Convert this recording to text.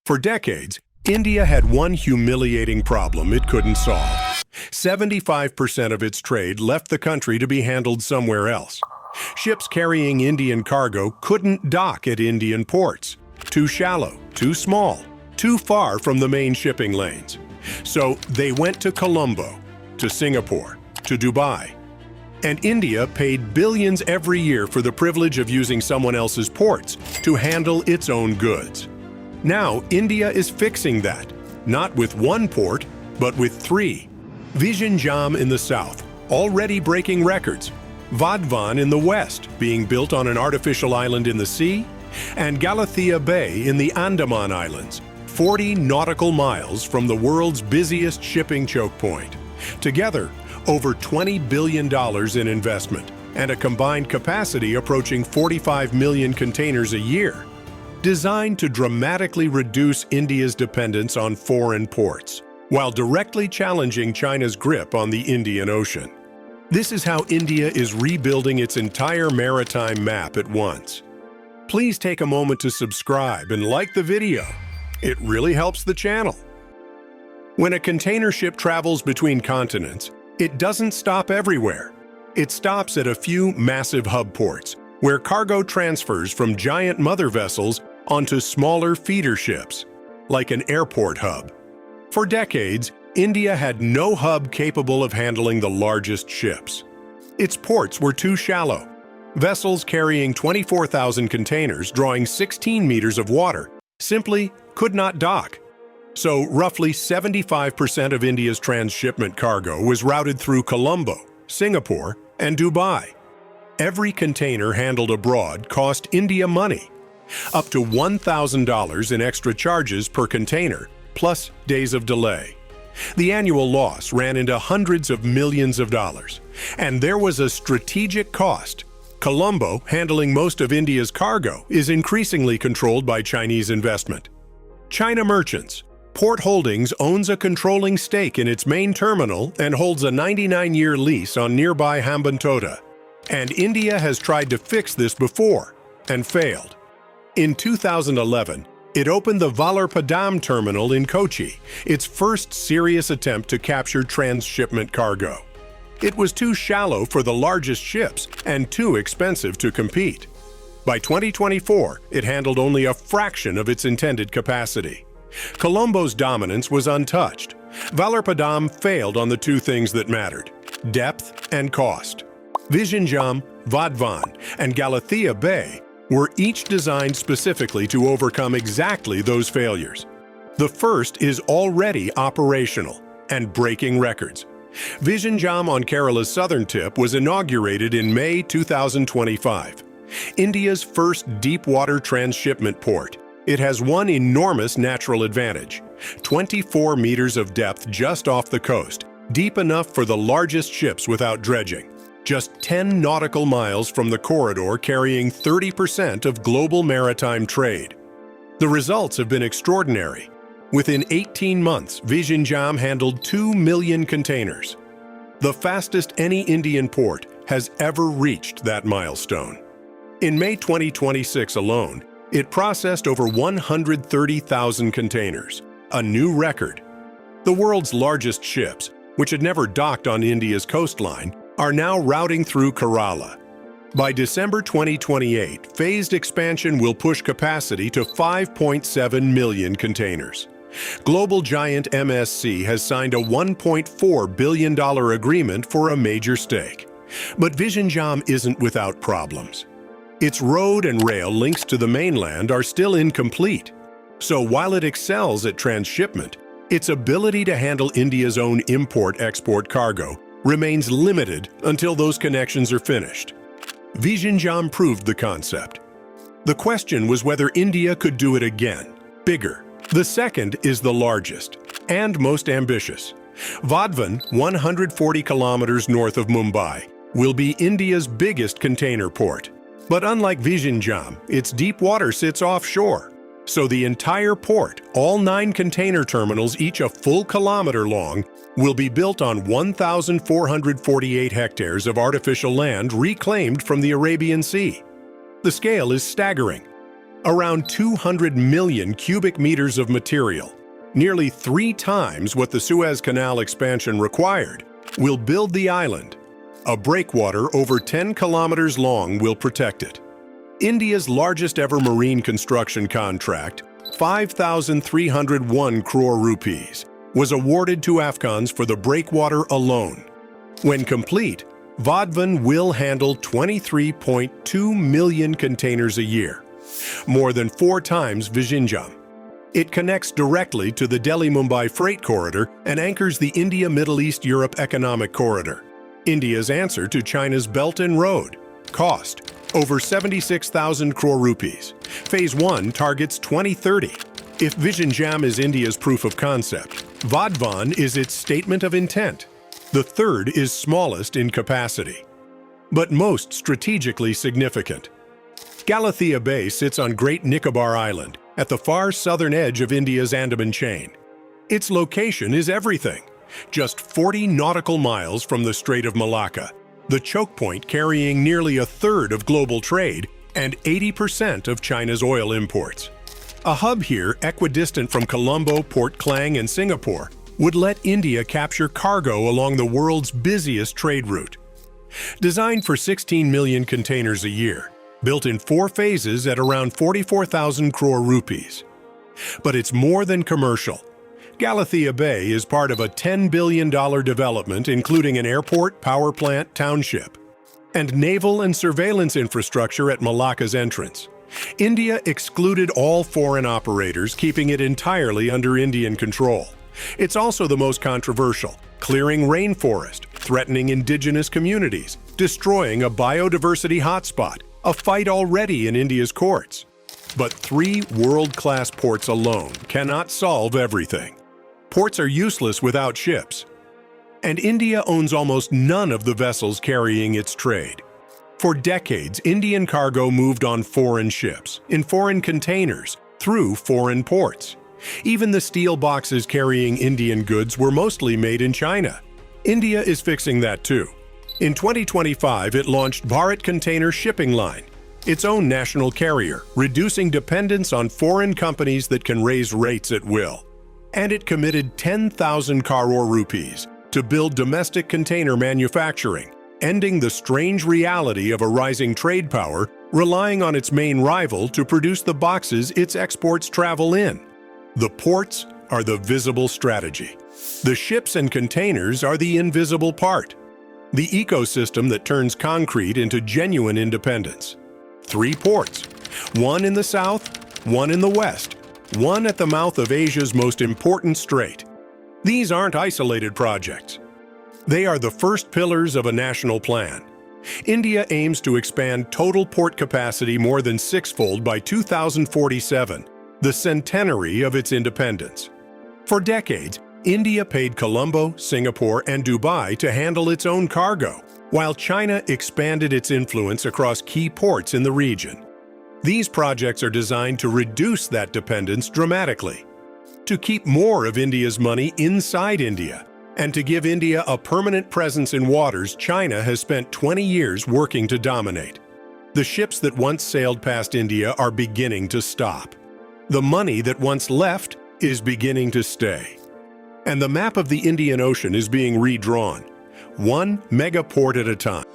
For decades, India had one humiliating problem it couldn't solve. 75% of its trade left the country to be handled somewhere else. Ships carrying Indian cargo couldn't dock at Indian ports. Too shallow, too small, too far from the main shipping lanes. So they went to Colombo, to Singapore, to Dubai. And India paid billions every year for the privilege of using someone else's ports to handle its own goods. Now, India is fixing that, not with one port, but with three. Vizhinjam in the south, already breaking records. Vadhvan in the west, being built on an artificial island in the sea. And Galathea Bay in the Andaman Islands, 40 nautical miles from the world's busiest shipping choke point. Together, over $20 billion in investment, and a combined capacity approaching 45 million containers a year. Designed to dramatically reduce India's dependence on foreign ports, while directly challenging China's grip on the Indian Ocean. This is how India is rebuilding its entire maritime map at once. Please take a moment to subscribe and like the video. It really helps the channel. When a container ship travels between continents, it doesn't stop everywhere. It stops at a few massive hub ports, where cargo transfers from giant mother vessels onto smaller feeder ships, like an airport hub. For decades, India had no hub capable of handling the largest ships. Its ports were too shallow. Vessels carrying 24,000 containers drawing 16 meters of water simply could not dock. So roughly 75% of India's transshipment cargo was routed through Colombo, Singapore, and Dubai. Every container handled abroad cost India money, up to $1,000 in extra charges per container, plus days of delay. The annual loss ran into hundreds of millions of dollars. And there was a strategic cost. Colombo, handling most of India's cargo, is increasingly controlled by Chinese investment. China Merchants Port Holdings owns a controlling stake in its main terminal and holds a 99-year lease on nearby Hambantota. And India has tried to fix this before and failed. In 2011, it opened the Malacca terminal in Kochi, its first serious attempt to capture transshipment cargo. It was too shallow for the largest ships and too expensive to compete. By 2024, it handled only a fraction of its intended capacity. Colombo's dominance was untouched. Malacca failed on the two things that mattered: depth and cost. Vizhinjam, Vadhvan, and Galathea Bay were each designed specifically to overcome exactly those failures. The first is already operational and breaking records. Vizhinjam on Kerala's southern tip was inaugurated in May 2025. India's first deep-water transshipment port. It has one enormous natural advantage: 24 meters of depth just off the coast, deep enough for the largest ships without dredging. Just 10 nautical miles from the corridor carrying 30% of global maritime trade. The results have been extraordinary. Within 18 months, Vizhinjam handled 2 million containers. The fastest any Indian port has ever reached that milestone. In May 2026 alone, it processed over 130,000 containers, a new record. The world's largest ships, which had never docked on India's coastline, are now routing through Kerala. By December 2028, phased expansion will push capacity to 5.7 million containers. Global giant MSC has signed a $1.4 billion agreement for a major stake. But Vizhinjam isn't without problems. Its road and rail links to the mainland are still incomplete. So while it excels at transshipment, its ability to handle India's own import-export cargo remains limited until those connections are finished. Vizhinjam proved the concept. The question was whether India could do it again, bigger. The second is the largest and most ambitious. Vadhvan, 140 kilometers north of Mumbai, will be India's biggest container port. But unlike Vizhinjam, its deep water sits offshore. So the entire port, all 9 container terminals, each a full kilometer long, will be built on 1,448 hectares of artificial land reclaimed from the Arabian Sea. The scale is staggering. around 200 million cubic meters of material, nearly 3 times what the Suez Canal expansion required, will build the island. A breakwater over 10 kilometers long will protect it. India's largest ever marine construction contract, 5,301 crore rupees, was awarded to Afghans for the breakwater alone. When complete, Vadhvan will handle 23.2 million containers a year, more than 4 times Vizhinjam. It connects directly to the Delhi-Mumbai freight corridor and anchors the India-Middle East-Europe economic corridor. India's answer to China's Belt and Road. Cost: over 76,000 crore rupees. Phase 1 targets 2030. If Vizhinjam is India's proof of concept, Vadhvan is its statement of intent. The third is smallest in capacity, but most strategically significant. Galathea Bay sits on Great Nicobar Island, at the far southern edge of India's Andaman chain. Its location is everything. Just 40 nautical miles from the Strait of Malacca, the choke point carrying nearly a third of global trade and 80% of China's oil imports. A hub here, equidistant from Colombo, Port Klang, and Singapore, would let India capture cargo along the world's busiest trade route. Designed for 16 million containers a year, built in 4 phases at around 44,000 crore rupees. But it's more than commercial. Galathea Bay is part of a $10 billion development including an airport, power plant, township, and naval and surveillance infrastructure at Malacca's entrance. India excluded all foreign operators, keeping it entirely under Indian control. It's also the most controversial, clearing rainforest, threatening indigenous communities, destroying a biodiversity hotspot, a fight already in India's courts. But 3 world-class ports alone cannot solve everything. Ports are useless without ships. And India owns almost none of the vessels carrying its trade. For decades, Indian cargo moved on foreign ships, in foreign containers, through foreign ports. Even the steel boxes carrying Indian goods were mostly made in China. India is fixing that too. In 2025, it launched Bharat Container Shipping Line, its own national carrier, reducing dependence on foreign companies that can raise rates at will. And it committed 10,000 crore rupees to build domestic container manufacturing, ending the strange reality of a rising trade power relying on its main rival to produce the boxes its exports travel in. The ports are the visible strategy. The ships and containers are the invisible part. The ecosystem that turns concrete into genuine independence. 3 ports, 1 in the south, 1 in the west, 1 at the mouth of Asia's most important strait. These aren't isolated projects. They are the first pillars of a national plan. India aims to expand total port capacity more than 6-fold by 2047, the centenary of its independence. For decades, India paid Colombo, Singapore, and Dubai to handle its own cargo, while China expanded its influence across key ports in the region. These projects are designed to reduce that dependence dramatically, to keep more of India's money inside India, and to give India a permanent presence in waters China has spent 20 years working to dominate. The ships that once sailed past India are beginning to stop. The money that once left is beginning to stay. And the map of the Indian Ocean is being redrawn, 1 mega port at a time.